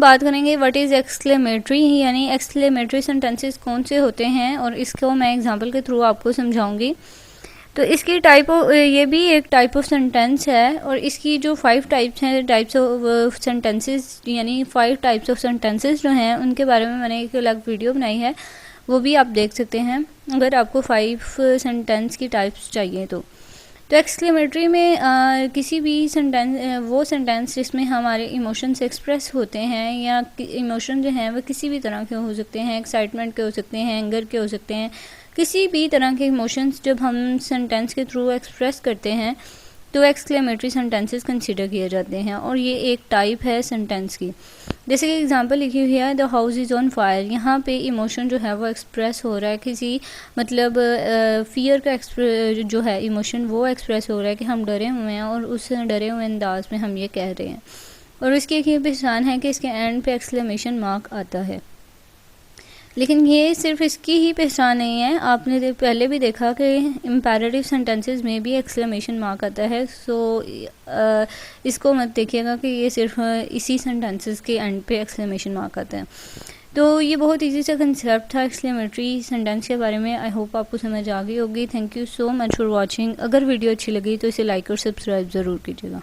बात करेंगे what is exclamatory, यानी एक्सक्लेमेटरी सेंटेंसेस कौन से होते हैं, और इसको मैं एग्जांपल के थ्रू आपको समझाऊंगी। तो इसकी ये भी एक टाइप ऑफ सेंटेंस है, और इसकी जो 5 टाइप्स हैं, टाइप्स ऑफ सेंटेंसेस, यानी 5 टाइप्स ऑफ सेंटेंसेस जो हैं उनके बारे में मैंने एक अलग वीडियो बनाई है, वो भी आप देख सकते हैं अगर आपको 5 सेंटेंस की टाइप्स चाहिए तो। एक्सक्लेमेटरी में किसी भी सेंटेंस, वो सेंटेंस जिसमें हमारे इमोशंस एक्सप्रेस होते हैं, या इमोशन जो हैं वो किसी भी तरह के हो सकते हैं, एक्साइटमेंट के हो सकते हैं, एंगर के हो सकते हैं, किसी भी तरह के इमोशंस जब हम सेंटेंस के थ्रू एक्सप्रेस करते हैं तो एक्सक्लेमेटरी सेंटेंसेस कंसीडर किए जाते हैं, और ये एक टाइप है सेंटेंस की। जैसे कि एग्जांपल लिखी हुई है, the house is on fire. यहाँ पे इमोशन जो है वो एक्सप्रेस हो रहा है, किसी मतलब फियर का जो है इमोशन वो एक्सप्रेस हो रहा है कि हम डरे हुए हैं, और उस डरे हुए अंदाज में हम ये कह रहे हैं, और इसकी एक ये पहचान है कि इसके एंड पे एक्सक्लेमेशन मार्क आता है। लेकिन ये सिर्फ इसकी ही पहचान नहीं है, आपने पहले भी देखा कि इम्पेरेटिव सेंटेंसेस में भी एक्सक्लेमेशन मार्क आता है। सो इसको मत देखिएगा कि ये सिर्फ इसी सेंटेंसेस के एंड पे एक्सक्लेमेशन मार्क आता है। तो ये बहुत इजी सा कंसेप्ट था एक्सक्लेमेटरी सेंटेंस के बारे में। आई होप आपको समझ आ गई होगी। Thank you so much for watching. अगर वीडियो अच्छी लगी तो इसे लाइक और सब्सक्राइब ज़रूर कीजिएगा।